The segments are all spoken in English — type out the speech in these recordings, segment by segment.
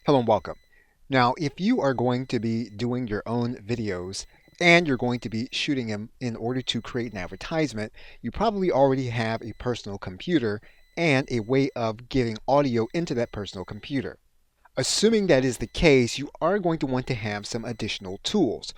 Hello and welcome. Now, if you are going to be doing your own videos and you're going to be shooting them in order to create an advertisement, you probably already have a personal computer and a way of getting audio into that personal computer. Assuming that is the case, you are going to want to have some additional tools.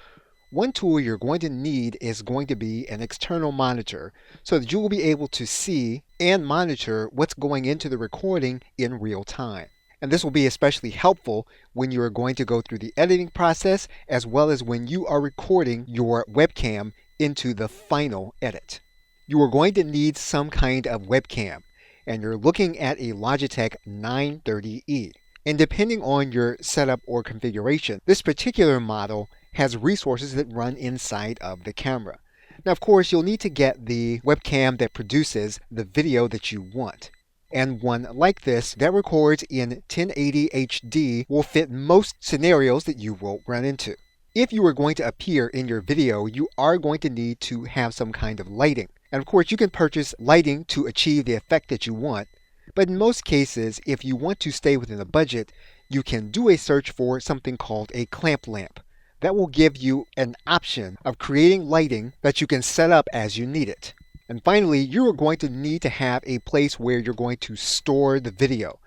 One tool you're going to need is going to be an external monitor so that you will be able to see and monitor what's going into the recording in real time. And this will be especially helpful when you are going to go through the editing process as well as when you are recording your webcam into the final edit. You are going to need some kind of webcam, and you're looking at a Logitech 930E. And depending on your setup or configuration, this particular model has resources that run inside of the camera. Now, of course, you'll need to get the webcam that produces the video that you want. And one like this that records in 1080 HD will fit most scenarios that you will run into. If you are going to appear in your video, you are going to need to have some kind of lighting. And of course, you can purchase lighting to achieve the effect that you want. But in most cases, if you want to stay within a budget, you can do a search for something called a clamp lamp. That will give you an option of creating lighting that you can set up as you need it. And finally, you are going to need to have a place where you're going to store the video.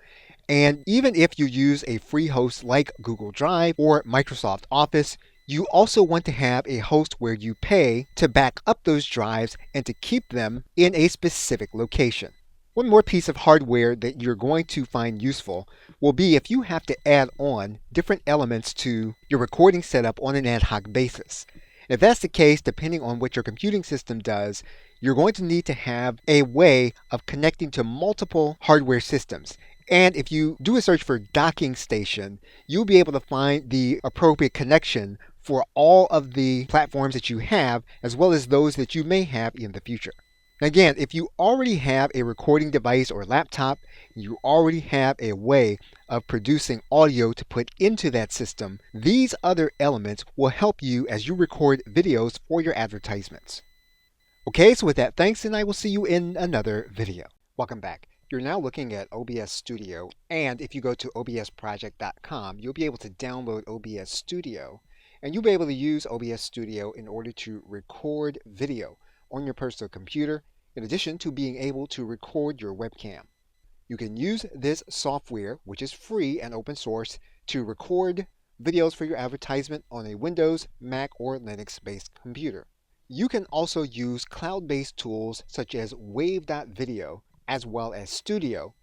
And even if you use a free host like Google Drive or Microsoft Office, you also want to have a host where you pay to back up those drives and to keep them in a specific location. One more piece of hardware that you're going to find useful will be if you have to add on different elements to your recording setup on an ad hoc basis. If that's the case, depending on what your computing system does, you're going to need to have a way of connecting to multiple hardware systems. And if you do a search for docking station, you'll be able to find the appropriate connection for all of the platforms that you have, as well as those that you may have in the future. Again, if you already have a recording device or laptop, you already have a way of producing audio to put into that system, these other elements will help you as you record videos for your advertisements. Okay, so with that, thanks, and I will see you in another video. Welcome back. You're now looking at OBS Studio, and if you go to obsproject.com, you'll be able to download OBS Studio, and you'll be able to use OBS Studio in order to record video on your personal computer, in addition to being able to record your webcam. You can use this software, which is free and open source, to record videos for your advertisement on a Windows, Mac, or Linux-based computer. You can also use cloud-based tools such as Wave.video as well as Studio,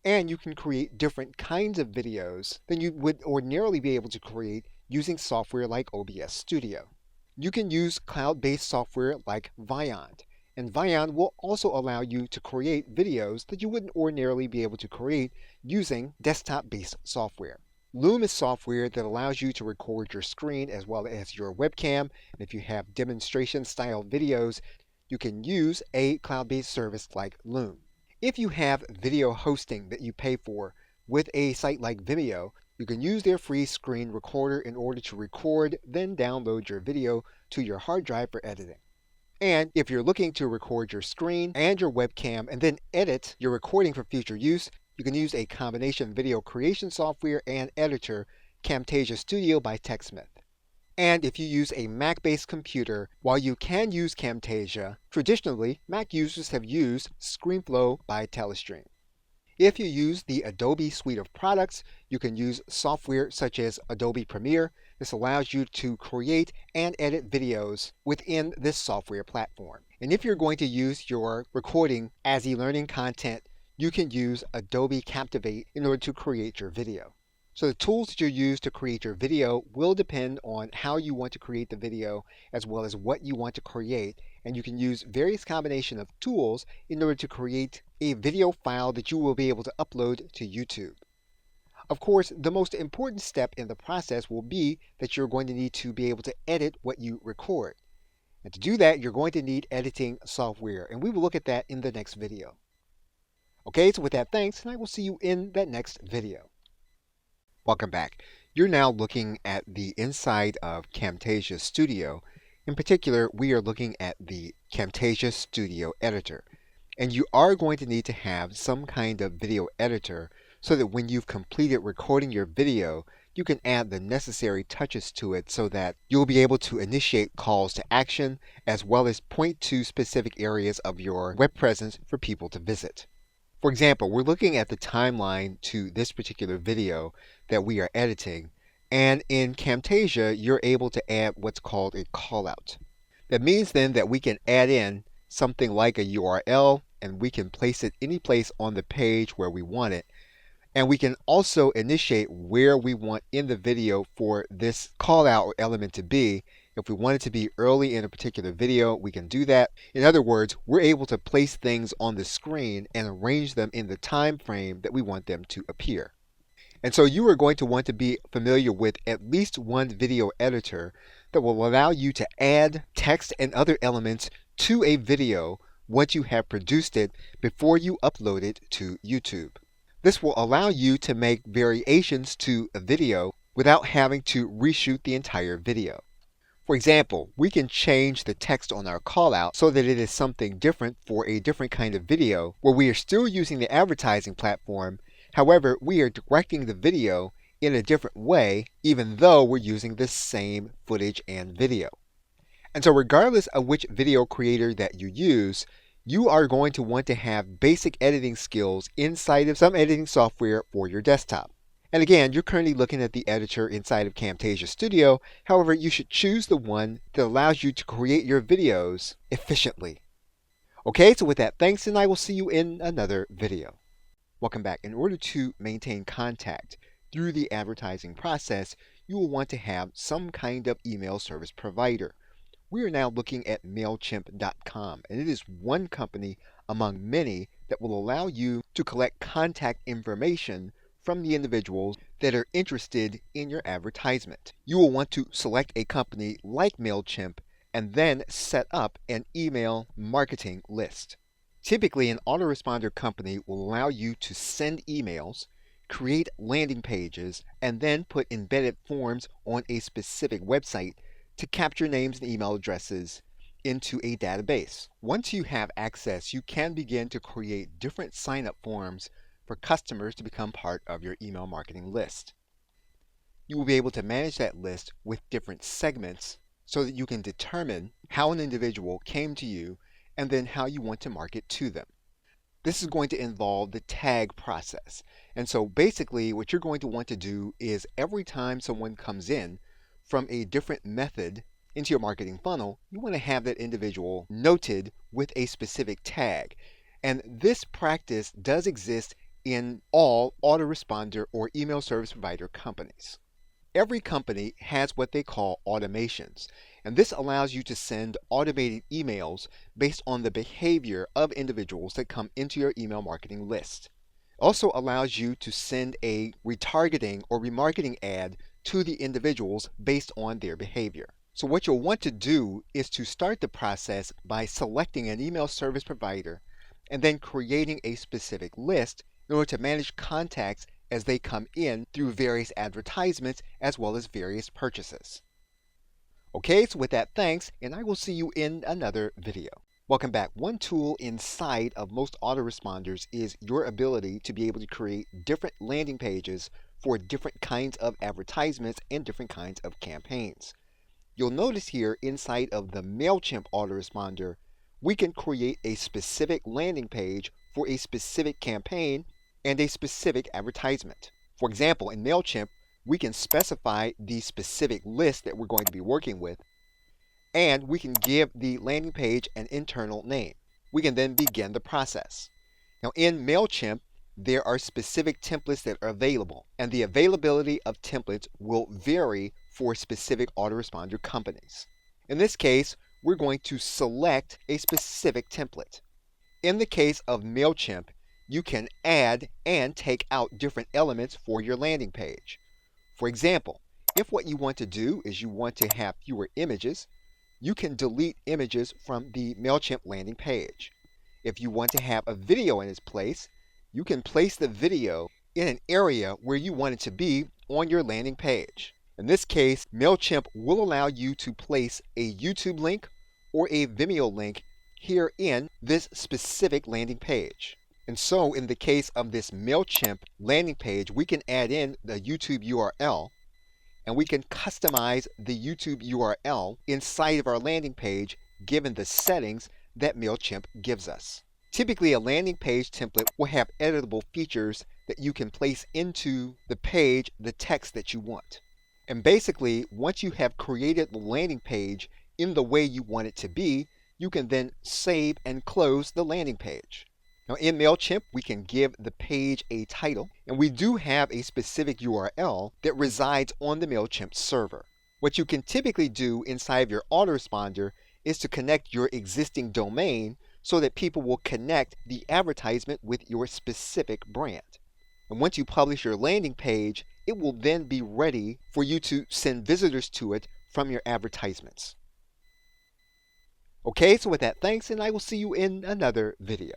and you can create different kinds of videos than you would ordinarily be able to create using software like OBS Studio. You can use cloud-based software like Vyond, and Vyond will also allow you to create videos that you wouldn't ordinarily be able to create using desktop-based software. Loom is software that allows you to record your screen as well as your webcam. And if you have demonstration-style videos, you can use a cloud-based service like Loom. If you have video hosting that you pay for with a site like Vimeo, you can use their free screen recorder in order to record, then download your video to your hard drive for editing. And if you're looking to record your screen and your webcam and then edit your recording for future use, you can use a combination video creation software and editor, Camtasia Studio by TechSmith. And if you use a Mac-based computer, while you can use Camtasia, traditionally Mac users have used ScreenFlow by Telestream. If you use the Adobe suite of products, you can use software such as Adobe Premiere. This allows you to create and edit videos within this software platform. And if you're going to use your recording as e-learning content, you can use Adobe Captivate in order to create your video. So the tools that you use to create your video will depend on how you want to create the video as well as what you want to create. And you can use various combinations of tools in order to create a video file that you will be able to upload to YouTube. Of course, the most important step in the process will be that you're going to need to be able to edit what you record. And to do that, you're going to need editing software, and we will look at that in the next video. Okay, so with that, thanks, and I will see you in that next video. Welcome back. You're now looking at the inside of Camtasia Studio. In particular, we are looking at the Camtasia Studio editor. And you are going to need to have some kind of video editor so that when you've completed recording your video, you can add the necessary touches to it so that you'll be able to initiate calls to action as well as point to specific areas of your web presence for people to visit. For example, we're looking at the timeline to this particular video that we are editing, and in Camtasia, you're able to add what's called a callout. That means then that we can add in something like a URL, and we can place it any place on the page where we want it. And we can also initiate where we want in the video for this callout or element to be. If we want it to be early in a particular video, we can do that. In other words, we're able to place things on the screen and arrange them in the time frame that we want them to appear. And so you are going to want to be familiar with at least one video editor that will allow you to add text and other elements to a video once you have produced it before you upload it to YouTube. This will allow you to make variations to a video without having to reshoot the entire video. For example, we can change the text on our callout so that it is something different for a different kind of video where we are still using the advertising platform. However, we are directing the video in a different way even though we're using the same footage and video. And so regardless of which video creator that you use, you are going to want to have basic editing skills inside of some editing software for your desktop. And again, you're currently looking at the editor inside of Camtasia Studio. However, you should choose the one that allows you to create your videos efficiently. Okay, so with that, thanks, and I will see you in another video. Welcome back. In order to maintain contact through the advertising process, you will want to have some kind of email service provider. We are now looking at MailChimp.com, and it is one company among many that will allow you to collect contact information from the individuals that are interested in your advertisement. You will want to select a company like MailChimp and then set up an email marketing list. Typically, an autoresponder company will allow you to send emails, create landing pages, and then put embedded forms on a specific website to capture names and email addresses into a database. Once you have access, you can begin to create different sign-up forms for customers to become part of your email marketing list. You will be able to manage that list with different segments so that you can determine how an individual came to you and then how you want to market to them. This is going to involve the tag process. And so basically what you're going to want to do is every time someone comes in from a different method into your marketing funnel, you want to have that individual noted with a specific tag. And this practice does exist in all autoresponder or email service provider companies. Every company has what they call automations, and this allows you to send automated emails based on the behavior of individuals that come into your email marketing list. It also allows you to send a retargeting or remarketing ad to the individuals based on their behavior. So what you'll want to do is to start the process by selecting an email service provider and then creating a specific list in order to manage contacts as they come in through various advertisements as well as various purchases. Okay, so with that, thanks, and I will see you in another video. Welcome back. One tool inside of most autoresponders is your ability to be able to create different landing pages for different kinds of advertisements and different kinds of campaigns. You'll notice here inside of the MailChimp autoresponder, we can create a specific landing page for a specific campaign and a specific advertisement. For example, in MailChimp, we can specify the specific list that we're going to be working with, and we can give the landing page an internal name. We can then begin the process. Now in MailChimp, there are specific templates that are available, and the availability of templates will vary for specific autoresponder companies. In this case, we're going to select a specific template. In the case of MailChimp, you can add and take out different elements for your landing page. For example, if what you want to do is you want to have fewer images, you can delete images from the MailChimp landing page. If you want to have a video in its place, you can place the video in an area where you want it to be on your landing page. In this case, MailChimp will allow you to place a YouTube link or a Vimeo link here in this specific landing page. And so in the case of this MailChimp landing page, we can add in the YouTube URL and we can customize the YouTube URL inside of our landing page given the settings that MailChimp gives us. Typically, a landing page template will have editable features that you can place into the page the text that you want. And basically, once you have created the landing page in the way you want it to be, you can then save and close the landing page. Now in MailChimp, we can give the page a title, and we do have a specific URL that resides on the MailChimp server. What you can typically do inside of your autoresponder is to connect your existing domain so that people will connect the advertisement with your specific brand. And once you publish your landing page, it will then be ready for you to send visitors to it from your advertisements. Okay, so with that, thanks, and I will see you in another video.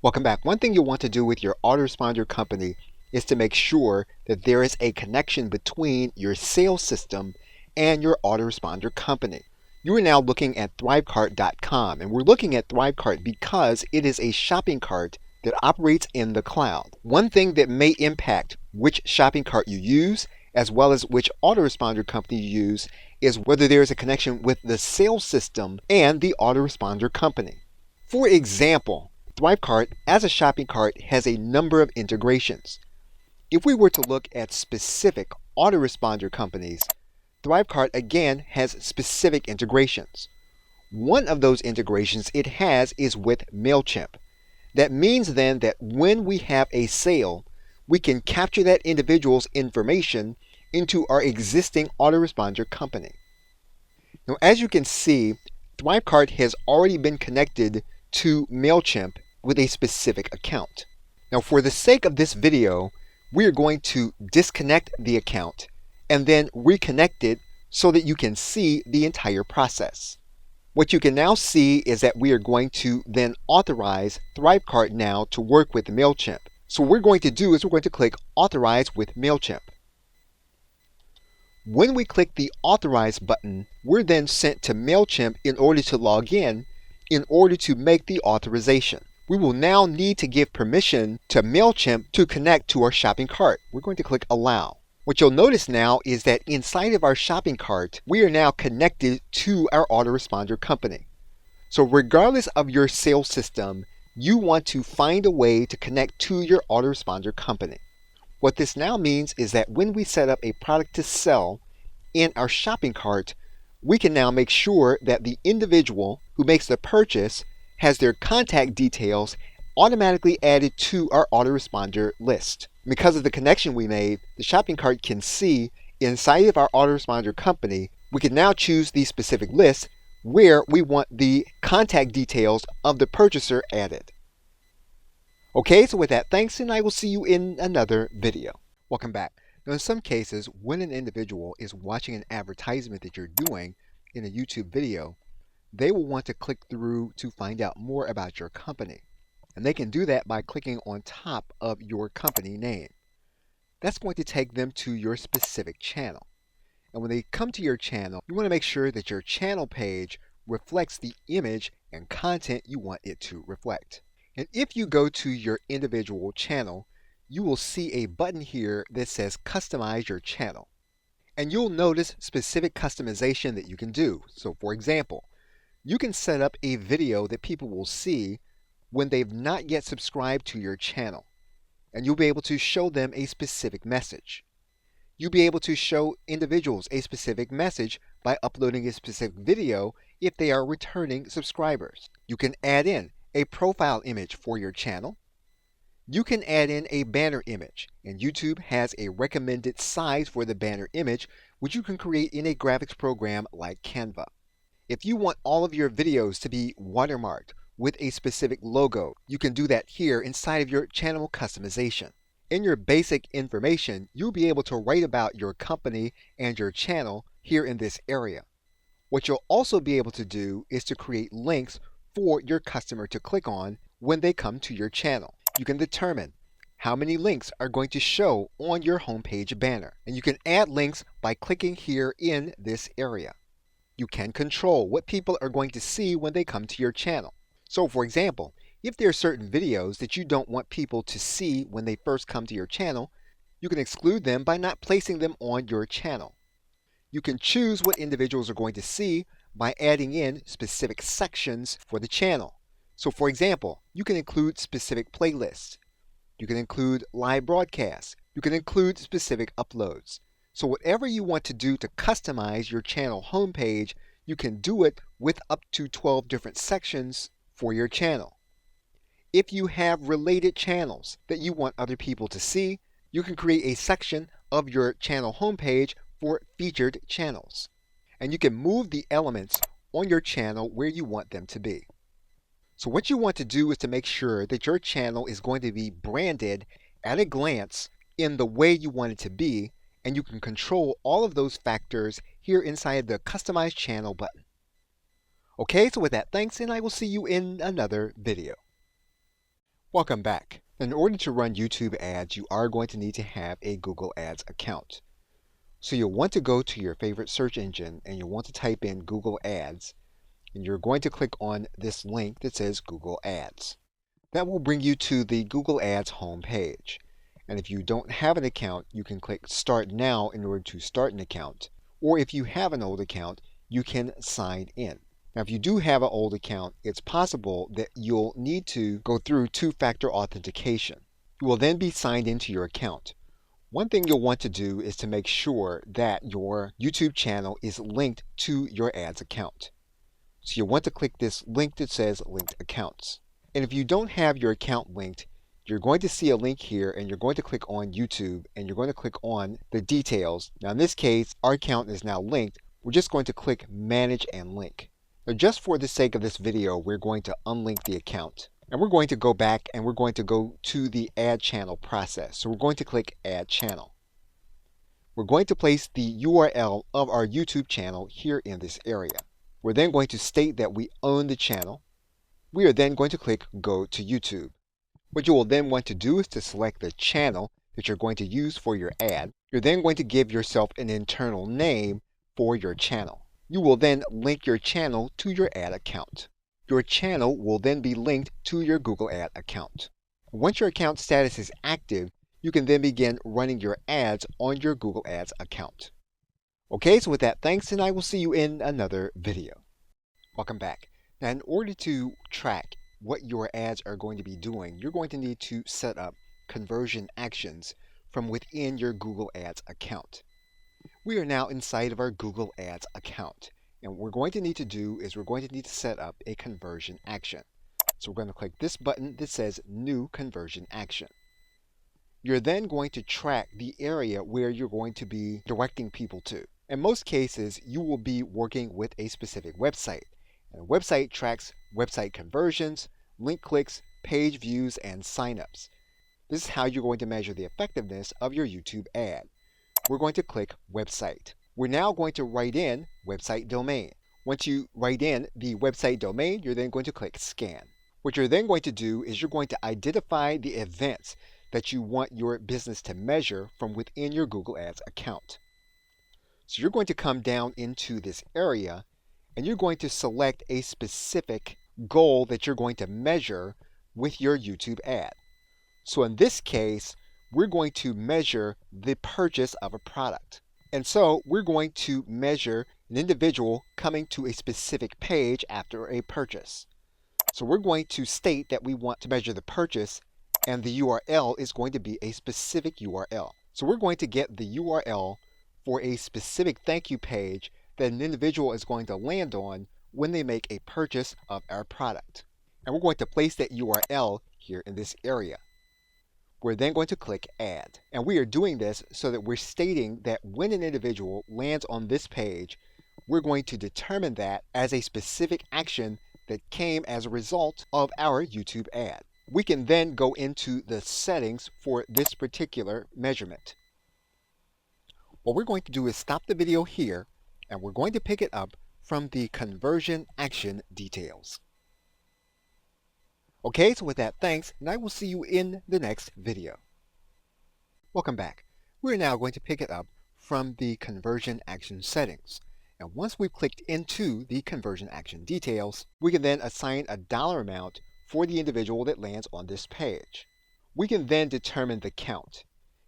Welcome back. One thing you'll want to do with your autoresponder company is to make sure that there is a connection between your sales system and your autoresponder company. You are now looking at thrivecart.com, and we're looking at Thrivecart because it is a shopping cart that operates in the cloud. One thing that may impact which shopping cart you use, as well as which autoresponder company you use, is whether there is a connection with the sales system and the autoresponder company. For example, Thrivecart as a shopping cart has a number of integrations. If we were to look at specific autoresponder companies, Thrivecart again has specific integrations. One of those integrations it has is with MailChimp. That means then that when we have a sale, we can capture that individual's information into our existing autoresponder company. Now, as you can see, Thrivecart has already been connected to MailChimp with a specific account. Now, for the sake of this video, we are going to disconnect the account and then reconnect it so that you can see the entire process. What you can now see is that we are going to then authorize Thrivecart now to work with MailChimp. So what we're going to do is we're going to click Authorize with MailChimp. When we click the Authorize button, we're then sent to MailChimp in order to log in order to make the authorization. We will now need to give permission to MailChimp to connect to our shopping cart. We're going to click Allow. What you'll notice now is that inside of our shopping cart, we are now connected to our autoresponder company. So regardless of your sales system, you want to find a way to connect to your autoresponder company. What this now means is that when we set up a product to sell in our shopping cart, we can now make sure that the individual who makes the purchase has their contact details automatically added to our autoresponder list. Because of the connection we made, the shopping cart can see inside of our autoresponder company, we can now choose the specific list where we want the contact details of the purchaser added. Okay, so with that, thanks, and I will see you in another video. Welcome back. Now, in some cases, when an individual is watching an advertisement that you're doing in a YouTube video, they will want to click through to find out more about your company. And they can do that by clicking on top of your company name. That's going to take them to your specific channel. And when they come to your channel, you want to make sure that your channel page reflects the image and content you want it to reflect. And if you go to your individual channel, you will see a button here that says Customize Your Channel. And you'll notice specific customization that you can do. So for example, you can set up a video that people will see when they've not yet subscribed to your channel. And you'll be able to show them a specific message. You'll be able to show individuals a specific message by uploading a specific video if they are returning subscribers. You can add in a profile image for your channel. You can add in a banner image, and YouTube has a recommended size for the banner image, which you can create in a graphics program like Canva. If you want all of your videos to be watermarked with a specific logo, you can do that here inside of your channel customization. In your basic information, you'll be able to write about your company and your channel here in this area. What you'll also be able to do is to create links for your customer to click on when they come to your channel. You can determine how many links are going to show on your homepage banner. And you can add links by clicking here in this area. You can control what people are going to see when they come to your channel. So for example, If there are certain videos that you don't want people to see when they first come to your channel, you can exclude them by not placing them on your channel. You can choose what individuals are going to see by adding in specific sections for the channel. So for example, you can include specific playlists. You can include live broadcasts. You can include specific uploads. So whatever you want to do to customize your channel homepage, you can do it with up to 12 different sections for your channel. If you have related channels that you want other people to see, you can create a section of your channel homepage for featured channels. And you can move the elements on your channel where you want them to be. So what you want to do is to make sure that your channel is going to be branded at a glance in the way you want it to be, and you can control all of those factors here inside the Customize Channel button. Okay, so with that, thanks, and I will see you in another video. Welcome back. In order to run YouTube ads, you are going to need to have a Google Ads account. So you'll want to go to your favorite search engine and you'll want to type in Google Ads, and you're going to click on this link that says Google Ads. That will bring you to the Google Ads home page. And if you don't have an account, you can click Start Now in order to start an account. Or if you have an old account, you can sign in. Now, if you do have an old account, it's possible that you'll need to go through two-factor authentication. You will then be signed into your account. One thing you'll want to do is to make sure that your YouTube channel is linked to your ads account. So you'll want to click this link that says Linked Accounts. And if you don't have your account linked, you're going to see a link here and you're going to click on YouTube and you're going to click on the details. Now in this case, our account is now linked. We're just going to click Manage and Link. Now, just for the sake of this video, we're going to unlink the account. And we're going to go back and we're going to go to the Add Channel process. So we're going to click Add Channel. We're going to place the URL of our YouTube channel here in this area. We're then going to state that we own the channel. We are then going to click Go to YouTube. What you will then want to do is to select the channel that you're going to use for your ad. You're then going to give yourself an internal name for your channel. You will then link your channel to your ad account. Your channel will then be linked to your Google Ad account. Once your account status is active, you can then begin running your ads on your Google Ads account. Okay, so with that, thanks, and I will see you in another video. Welcome back. Now, in order to track what your ads are going to be doing, you're going to need to set up conversion actions from within your Google Ads account. We are now inside of our Google Ads account. And what we're going to need to do is we're going to need to set up a conversion action. So we're going to click this button that says New Conversion Action. You're then going to track the area where you're going to be directing people to. In most cases, you will be working with a specific website. And a website tracks website conversions, link clicks, page views, and signups. This is how you're going to measure the effectiveness of your YouTube ad. We're going to click Website. We're now going to write in website domain. Once you write in the website domain, you're then going to click Scan. What you're then going to do is you're going to identify the events that you want your business to measure from within your Google Ads account. So you're going to come down into this area and you're going to select a specific goal that you're going to measure with your YouTube ad. So in this case, we're going to measure the purchase of a product. And so we're going to measure an individual coming to a specific page after a purchase. So we're going to state that we want to measure the purchase, and the URL is going to be a specific URL. So we're going to get the URL for a specific thank you page that an individual is going to land on when they make a purchase of our product. And we're going to place that URL here in this area. We're then going to click Add. And we are doing this so that we're stating that when an individual lands on this page, we're going to determine that as a specific action that came as a result of our YouTube ad. We can then go into the settings for this particular measurement. What we're going to do is stop the video here, and we're going to pick it up from the conversion action details. Okay, so with that, thanks, and I will see you in the next video. Welcome back. We're now going to pick it up from the conversion action settings. And once we've clicked into the conversion action details, we can then assign a dollar amount for the individual that lands on this page. We can then determine the count.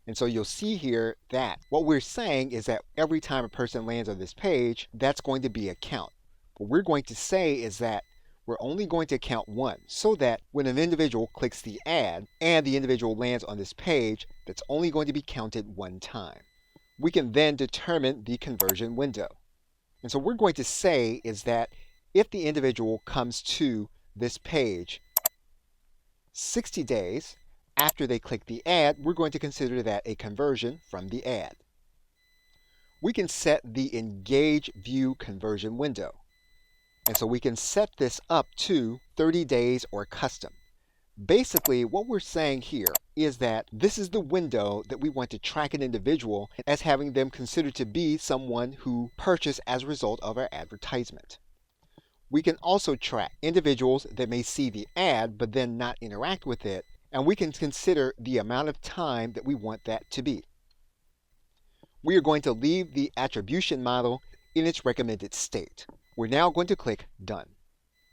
And so you'll see here that what we're saying is that every time a person lands on this page, that's going to be a count. What we're going to say is that we're only going to count one, so that when an individual clicks the ad and the individual lands on this page, that's only going to be counted one time. We can then determine the conversion window. And so what we're going to say is that if the individual comes to this page 60 days after they click the ad, we're going to consider that a conversion from the ad. We can set the engage view conversion window. And so we can set this up to 30 days or custom. Basically, what we're saying here is that this is the window that we want to track an individual as having them considered to be someone who purchased as a result of our advertisement. We can also track individuals that may see the ad but then not interact with it, and we can consider the amount of time that we want that to be. We are going to leave the attribution model in its recommended state. We're now going to click Done.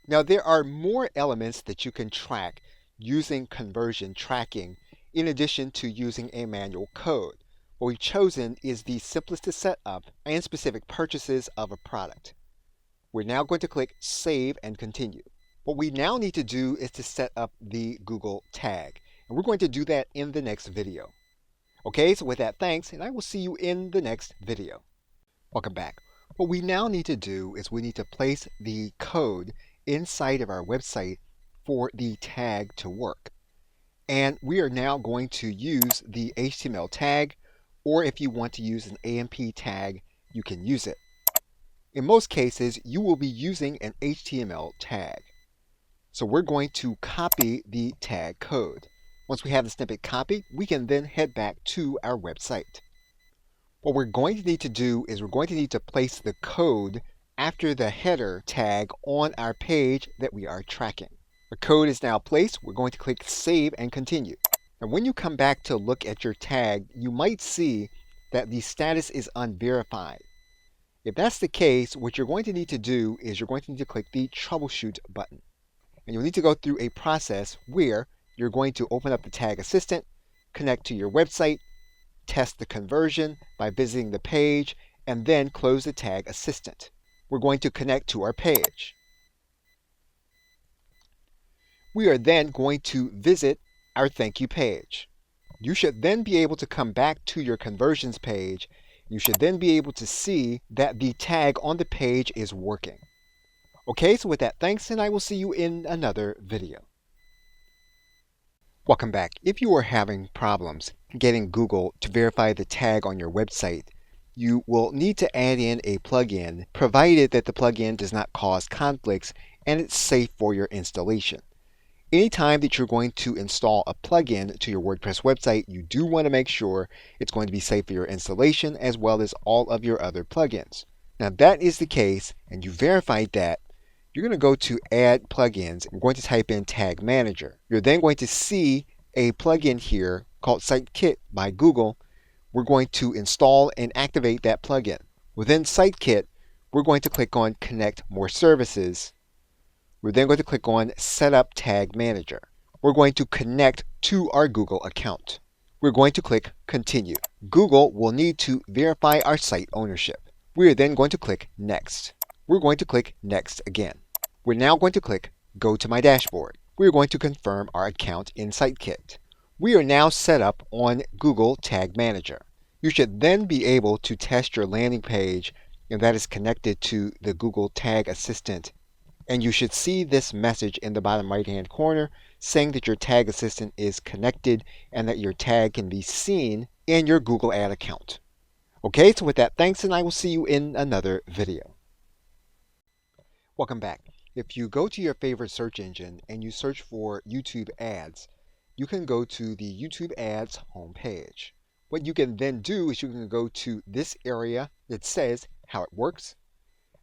Now there are more elements that you can track using conversion tracking in addition to using a manual code. What we've chosen is the simplest to set up and specific purchases of a product. We're now going to click Save and Continue. What we now need to do is to set up the Google tag, and we're going to do that in the next video. Okay, so with that, thanks, and I will see you in the next video. Welcome back. What we now need to do is we need to place the code inside of our website for the tag to work. And we are now going to use the HTML tag, or if you want to use an AMP tag, you can use it. In most cases, you will be using an HTML tag. So we're going to copy the tag code. Once we have the snippet copied, we can then head back to our website. What we're going to need to do is we're going to need to place the code after the header tag on our page that we are tracking. The code is now placed. We're going to click Save and Continue. And when you come back to look at your tag, you might see that the status is unverified. If that's the case, what you're going to need to do is you're going to need to click the Troubleshoot button. And you'll need to go through a process where you're going to open up the Tag Assistant, connect to your website, test the conversion by visiting the page, and then close the Tag Assistant. We're going to connect to our page. We are then going to visit our thank you page. You should then be able to come back to your conversions page. You should then be able to see that the tag on the page is working. Okay, so with that, thanks, and I will see you in another video. Welcome back. If you are having problems getting Google to verify the tag on your website, you will need to add in a plugin, provided that the plugin does not cause conflicts and it's safe for your installation. Anytime that you're going to install a plugin to your WordPress website, you do want to make sure it's going to be safe for your installation as well as all of your other plugins. Now, if that is the case and you verified that, you're going to go to Add Plugins. You're going to type in Tag Manager. You're then going to see a plugin here called SiteKit by Google. We're going to install and activate that plugin. Within SiteKit, we're going to click on Connect More Services. We're then going to click on Set Up Tag Manager. We're going to connect to our Google account. We're going to click Continue. Google will need to verify our site ownership. We are then going to click Next. We're going to click Next again. We're now going to click Go to My Dashboard. We're going to confirm our account in SiteKit. We are now set up on Google Tag Manager. You should then be able to test your landing page, and that is connected to the Google Tag Assistant. And you should see this message in the bottom right hand corner saying that your Tag Assistant is connected and that your tag can be seen in your Google Ad account. Okay, so with that, thanks, and I will see you in another video. Welcome back. If you go to your favorite search engine and you search for YouTube ads, you can go to the YouTube ads homepage. What you can then do is you can go to this area that says how it works.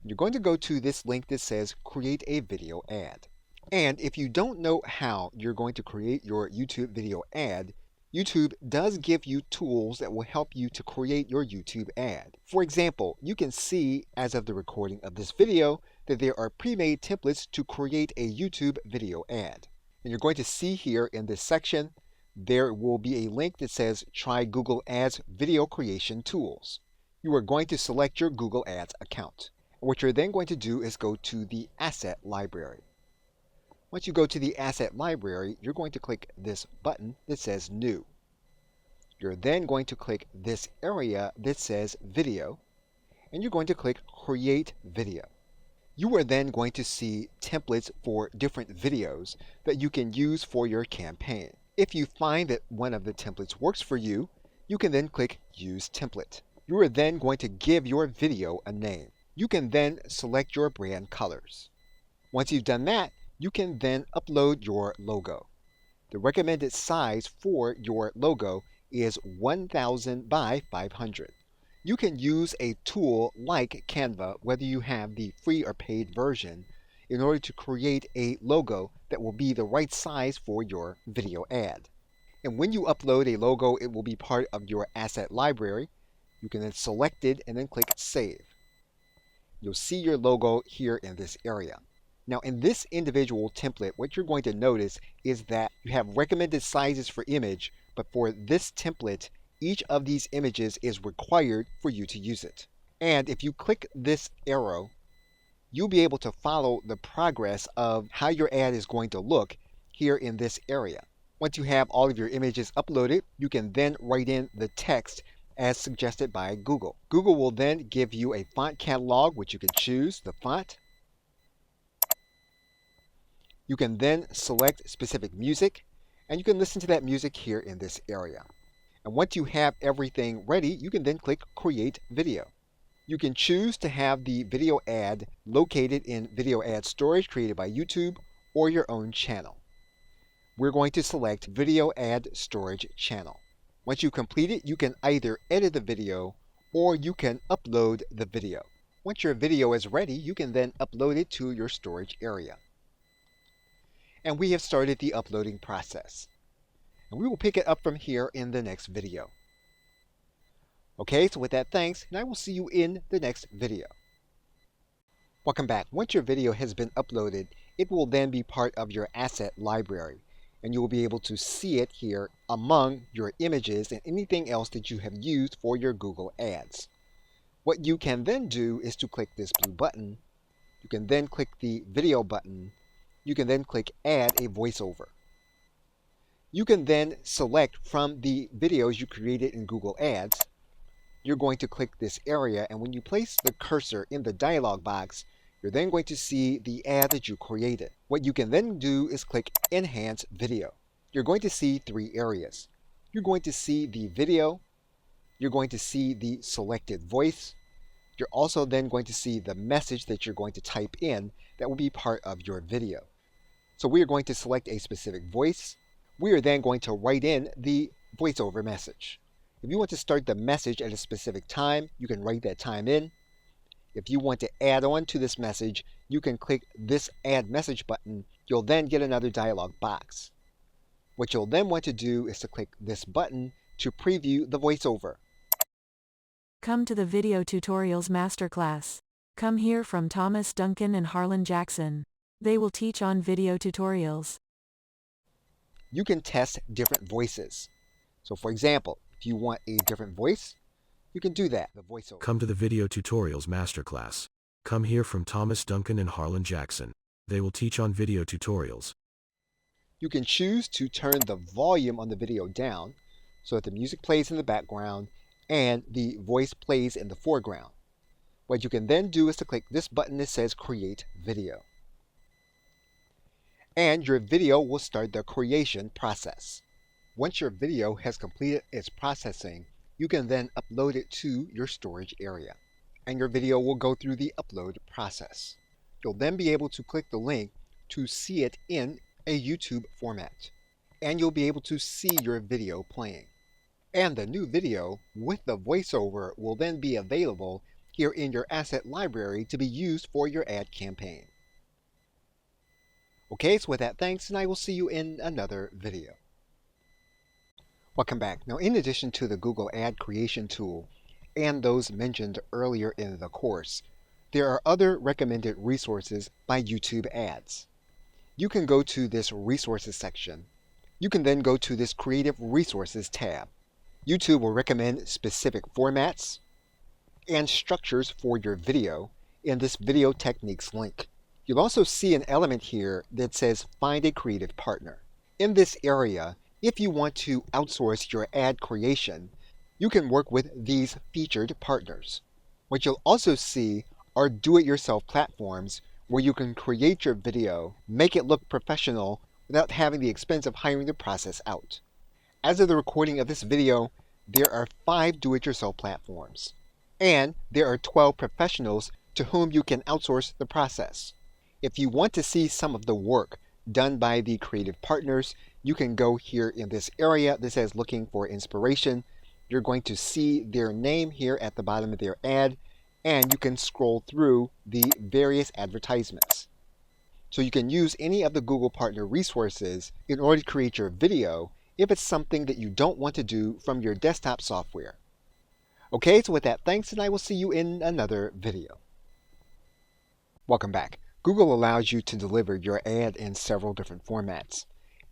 You're going to go to this link that says create a video ad. And if you don't know how you're going to create your YouTube video ad, YouTube does give you tools that will help you to create your YouTube ad. For example, you can see as of the recording of this video that there are pre-made templates to create a YouTube video ad. And you're going to see here in this section, there will be a link that says Try Google Ads Video Creation Tools. You are going to select your Google Ads account. What you're then going to do is go to the Asset Library. Once you go to the Asset Library, you're going to click this button that says New. You're then going to click this area that says Video, and you're going to click Create Video. You are then going to see templates for different videos that you can use for your campaign. If you find that one of the templates works for you, you can then click Use Template. You are then going to give your video a name. You can then select your brand colors. Once you've done that, you can then upload your logo. The recommended size for your logo is 1000 by 500. You can use a tool like Canva, whether you have the free or paid version, in order to create a logo that will be the right size for your video ad. And when you upload a logo, it will be part of your asset library. You can then select it and then click Save. You'll see your logo here in this area. Now in this individual template, what you're going to notice is that you have recommended sizes for image, but for this template, each of these images is required for you to use it. And if you click this arrow, you'll be able to follow the progress of how your ad is going to look here in this area. Once you have all of your images uploaded, you can then write in the text as suggested by Google. Google will then give you a font catalog, which you can choose the font. You can then select specific music, and you can listen to that music here in this area. And once you have everything ready, you can then click Create Video. You can choose to have the video ad located in video ad storage created by YouTube or your own channel. We're going to select Video Ad Storage Channel. Once you complete it, you can either edit the video or you can upload the video. Once your video is ready, you can then upload it to your storage area. And we have started the uploading process. And we will pick it up from here in the next video. Okay, so with that, thanks, and I will see you in the next video. Welcome back. Once your video has been uploaded, it will then be part of your asset library, and you will be able to see it here among your images and anything else that you have used for your Google Ads. What you can then do is to click this blue button. You can then click the video button. You can then click Add a voiceover. You can then select from the videos you created in Google Ads. You're going to click this area, and when you place the cursor in the dialog box, you're then going to see the ad that you created. What you can then do is click Enhance Video. You're going to see three areas. You're going to see the video. You're going to see the selected voice. You're also then going to see the message that you're going to type in that will be part of your video. So we are going to select a specific voice. We are then going to write in the voiceover message. If you want to start the message at a specific time, you can write that time in. If you want to add on to this message, you can click this Add Message button. You'll then get another dialog box. What you'll then want to do is to click this button to preview the voiceover. Come to the Video Tutorials Masterclass. Come hear from Thomas Duncan and Harlan Jackson. They will teach on video tutorials. You can test different voices. So for example, if you want a different voice, you can do that, the voiceover. Come to the Video Tutorials Masterclass. Come hear from Thomas Duncan and Harlan Jackson. They will teach on video tutorials. You can choose to turn the volume on the video down so that the music plays in the background and the voice plays in the foreground. What you can then do is to click this button that says Create Video. And your video will start the creation process. Once your video has completed its processing, you can then upload it to your storage area. And your video will go through the upload process. You'll then be able to click the link to see it in a YouTube format. And you'll be able to see your video playing. And the new video with the voiceover will then be available here in your asset library to be used for your ad campaign. Okay, so with that, thanks, and I will see you in another video. Welcome back. Now, in addition to the Google Ad Creation tool and those mentioned earlier in the course, there are other recommended resources by YouTube Ads. you can go to this resources section. You can then go to this creative resources tab. YouTube will recommend specific formats and structures for your video in this video techniques link. You'll also see an element here that says find a creative partner. In this area, if you want to outsource your ad creation, you can work with these featured partners. What you'll also see are do-it-yourself platforms where you can create your video, make it look professional without having the expense of hiring the process out. As of the recording of this video, there are 5 do-it-yourself platforms, and there are 12 professionals to whom you can outsource the process. If you want to see some of the work done by the creative partners, you can go here in this area that says looking for inspiration. You're going to see their name here at the bottom of their ad, and you can scroll through the various advertisements. So you can use any of the Google partner resources in order to create your video if it's something that you don't want to do from your desktop software. Okay, so with that, thanks, and I will see you in another video. Welcome back. Google allows you to deliver your ad in several different formats.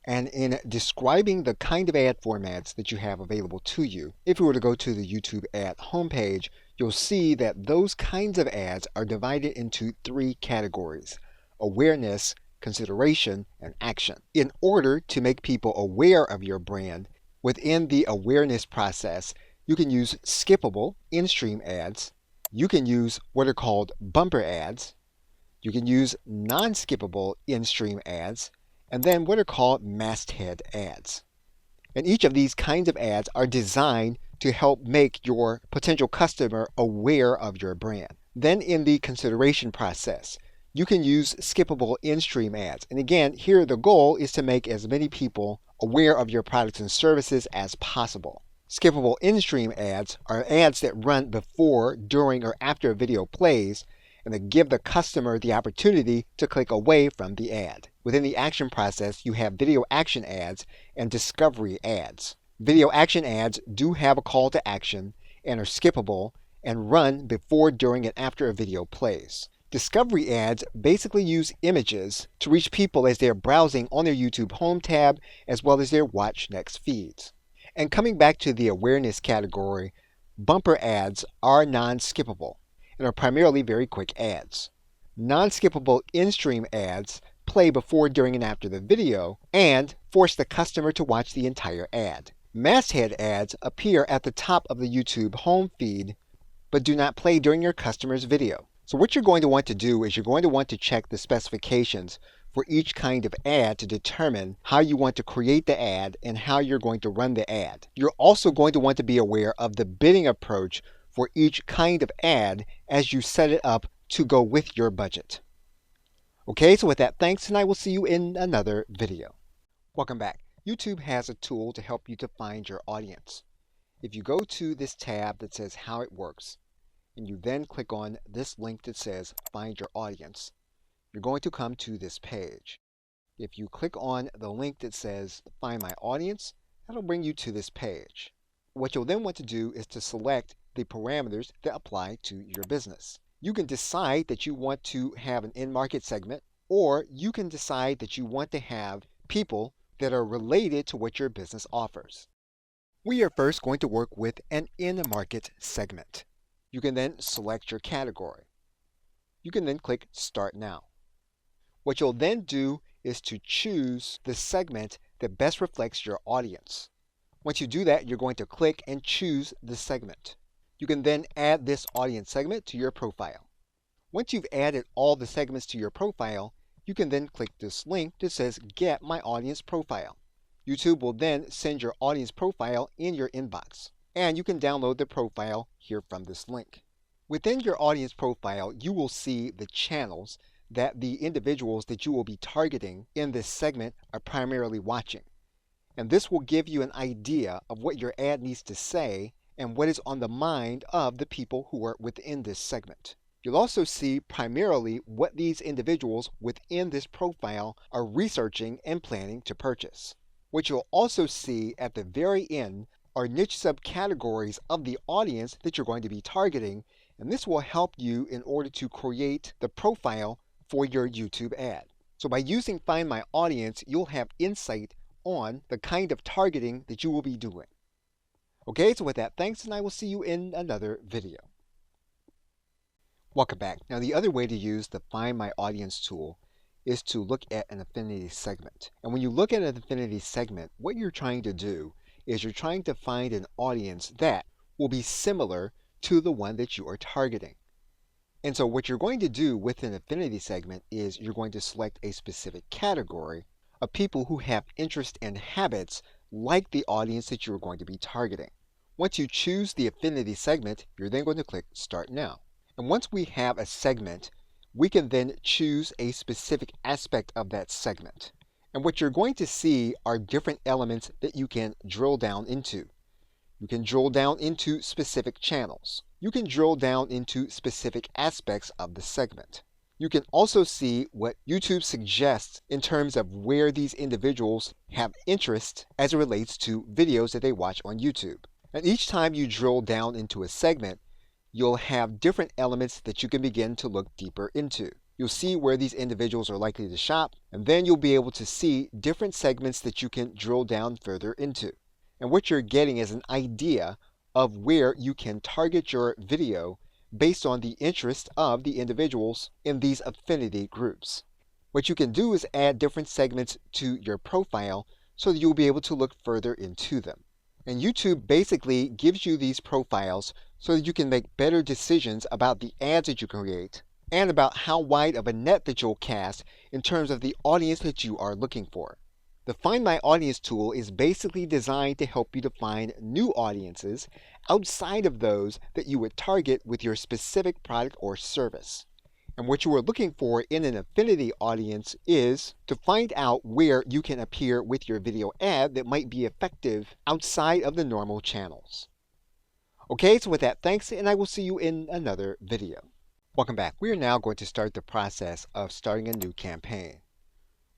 And in describing the kind of ad formats that you have available to you, if you were to go to the YouTube ad homepage, you'll see that those kinds of ads are divided into 3 categories: awareness, consideration, and action. In order to make people aware of your brand, within the awareness process, you can use skippable in-stream ads, you can use what are called bumper ads, you can use non-skippable in-stream ads, and then what are called masthead ads. And each of these kinds of ads are designed to help make your potential customer aware of your brand. Then in the consideration process, you can use skippable in-stream ads. And again, here the goal is to make as many people aware of your products and services as possible. Skippable in-stream ads are ads that run before, during, or after a video plays, and that give the customer the opportunity to click away from the ad. Within the action process, you have video action ads and discovery ads. Video action ads do have a call to action and are skippable and run before, during, and after a video plays. Discovery ads basically use images to reach people as they're browsing on their YouTube home tab as well as their Watch Next feeds. And coming back to the awareness category, bumper ads are non-skippable and are primarily very quick ads. Non-skippable in-stream ads play before, during, and after the video and force the customer to watch the entire ad. Masthead ads appear at the top of the YouTube home feed but do not play during your customer's video. So what you're going to want to do is you're going to want to check the specifications for each kind of ad to determine how you want to create the ad and how you're going to run the ad. You're also going to want to be aware of the bidding approach for each kind of ad as you set it up to go with your budget. Okay, so with that, thanks, and I will see you in another video. Welcome back. YouTube has a tool to help you to find your audience. If you go to this tab that says How It Works, and you then click on this link that says Find Your Audience, you're going to come to this page. If you click on the link that says Find My Audience, that'll bring you to this page. What you'll then want to do is to select the parameters that apply to your business. You can decide that you want to have an in-market segment, or you can decide that you want to have people that are related to what your business offers. We are first going to work with an in-market segment. You can then select your category. You can then click Start Now. What you'll then do is to choose the segment that best reflects your audience. Once you do that, you're going to click and choose the segment. You can then add this audience segment to your profile. Once you've added all the segments to your profile, you can then click this link that says Get My Audience Profile. YouTube will then send your audience profile in your inbox, and you can download the profile here from this link. Within your audience profile, you will see the channels that the individuals that you will be targeting in this segment are primarily watching. And this will give you an idea of what your ad needs to say and what is on the mind of the people who are within this segment. You'll also see primarily what these individuals within this profile are researching and planning to purchase. What you'll also see at the very end are niche subcategories of the audience that you're going to be targeting, and this will help you in order to create the profile for your YouTube ad. So by using Find My Audience, you'll have insight on the kind of targeting that you will be doing. Okay, so with that, thanks, and I will see you in another video. Welcome back. Now, the other way to use the Find My Audience tool is to look at an affinity segment. And when you look at an affinity segment, what you're trying to do is you're trying to find an audience that will be similar to the one that you are targeting. And so what you're going to do with an affinity segment is you're going to select a specific category of people who have interests and habits like the audience that you're going to be targeting. Once you choose the affinity segment, you're then going to click Start Now. And once we have a segment, we can then choose a specific aspect of that segment. And what you're going to see are different elements that you can drill down into. You can drill down into specific channels. You can drill down into specific aspects of the segment. You can also see what YouTube suggests in terms of where these individuals have interest as it relates to videos that they watch on YouTube. And each time you drill down into a segment, you'll have different elements that you can begin to look deeper into. You'll see where these individuals are likely to shop, and then you'll be able to see different segments that you can drill down further into. And what you're getting is an idea of where you can target your video based on the interest of the individuals in these affinity groups. What you can do is add different segments to your profile so that you'll be able to look further into them. And YouTube basically gives you these profiles so that you can make better decisions about the ads that you create and about how wide of a net that you'll cast in terms of the audience that you are looking for. The Find My Audience tool is basically designed to help you to find new audiences outside of those that you would target with your specific product or service. And what you are looking for in an affinity audience is to find out where you can appear with your video ad that might be effective outside of the normal channels. Okay, so with that, thanks, and I will see you in another video. Welcome back. We are now going to start the process of starting a new campaign.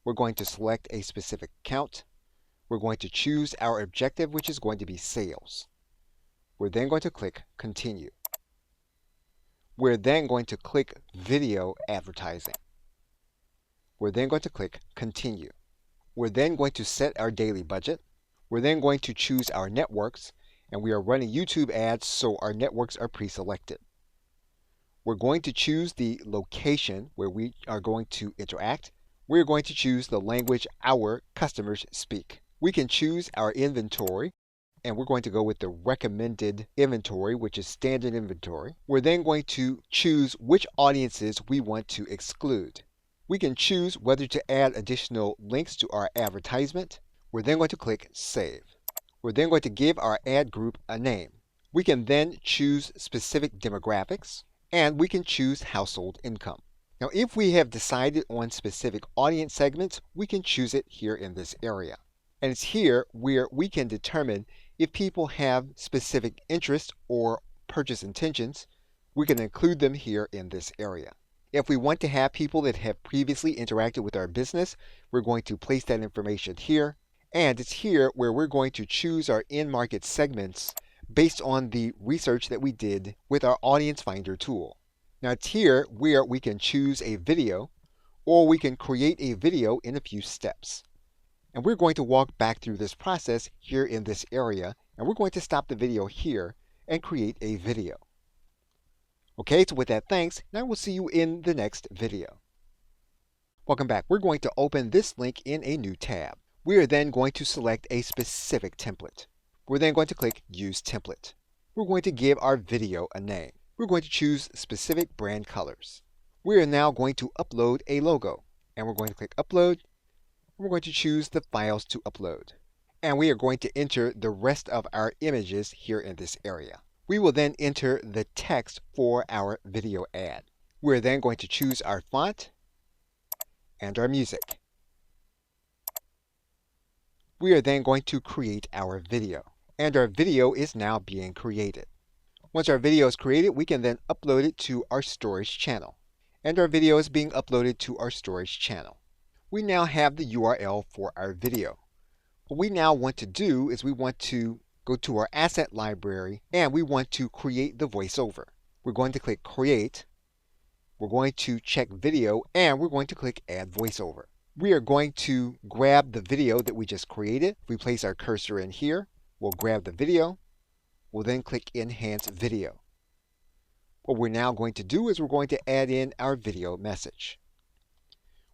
We're going to select a specific account. We're going to choose our objective, which is going to be sales. We're then going to click Continue. We're then going to click Video Advertising. We're then going to click Continue. We're then going to set our daily budget. We're then going to choose our networks, and we are running YouTube ads, so our networks are pre-selected. We're going to choose the location where we are going to interact. We're going to choose the language our customers speak. We can choose our inventory, and we're going to go with the recommended inventory, which is standard inventory. We're then going to choose which audiences we want to exclude. We can choose whether to add additional links to our advertisement. We're then going to click Save. We're then going to give our ad group a name. We can then choose specific demographics, and we can choose household income. Now, if we have decided on specific audience segments, we can choose it here in this area. And it's here where we can determine if people have specific interests or purchase intentions. We can include them here in this area. If we want to have people that have previously interacted with our business, we're going to place that information here. And it's here where we're going to choose our in-market segments based on the research that we did with our Audience Finder tool. Now it's here where we can choose a video, or we can create a video in a few steps. And we're going to walk back through this process here in this area, and we're going to stop the video here and create a video. Okay, so with that, thanks, and I will see you in the next video. Welcome back. We're going to open this link in a new tab. We are then going to select a specific template. We're then going to click Use Template. We're going to give our video a name. We're going to choose specific brand colors. We are now going to upload a logo, and we're going to click Upload. We're going to choose the files to upload. And we are going to enter the rest of our images here in this area. We will then enter the text for our video ad. We're then going to choose our font and our music. We are then going to create our video. And our video is now being created. Once our video is created, we can then upload it to our storage channel. And our video is being uploaded to our storage channel. We now have the URL for our video. What we now want to do is we want to go to our asset library and we want to create the voiceover. We're going to click Create, We're going to check video and we're going to click add voiceover. We are going to grab the video that we just created. If we place our cursor in here, we'll grab the video. We'll then click enhance video. What we're now going to do is we're going to add in our video message.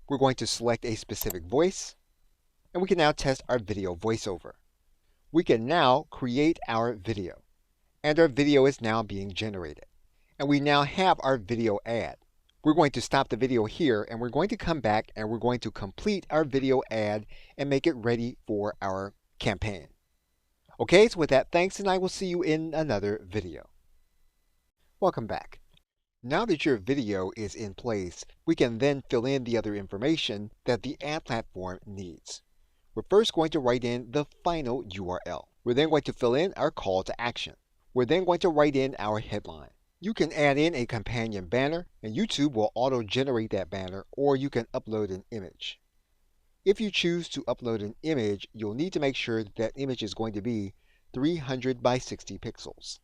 We're going to select a specific voice, and we can now test our video voiceover. We can now create our video, and our video is now being generated. And we now have our video ad. We're going to stop the video here, and we're going to come back and we're going to complete our video ad and make it ready for our campaign. Okay, so with that, thanks, and I will see you in another video. Welcome back. Now that your video is in place, we can then fill in the other information that the ad platform needs. We're first going to write in the final URL. We're then going to fill in our call to action. We're then going to write in our headline. You can add in a companion banner, and YouTube will auto-generate that banner, or you can upload an image. If you choose to upload an image, you'll need to make sure that that image is going to be 300 by 60 pixels.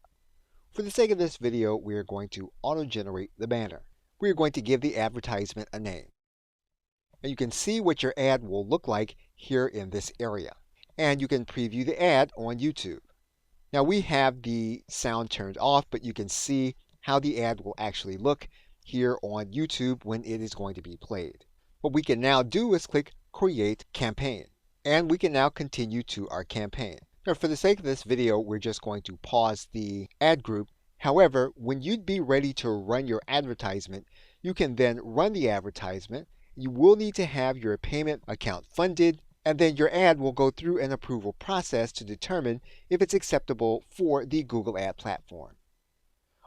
For the sake of this video, we are going to auto-generate the banner. We are going to give the advertisement a name. And you can see what your ad will look like here in this area. And you can preview the ad on YouTube. Now we have the sound turned off, but you can see how the ad will actually look here on YouTube when it is going to be played. What we can now do is click Create Campaign. And we can now continue to our campaign. Now, for the sake of this video, we're just going to pause the ad group. However, when you'd be ready to run your advertisement, you can then run the advertisement. You will need to have your payment account funded, and then your ad will go through an approval process to determine if it's acceptable for the Google Ad platform.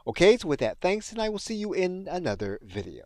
Okay, so with that, thanks, and I will see you in another video.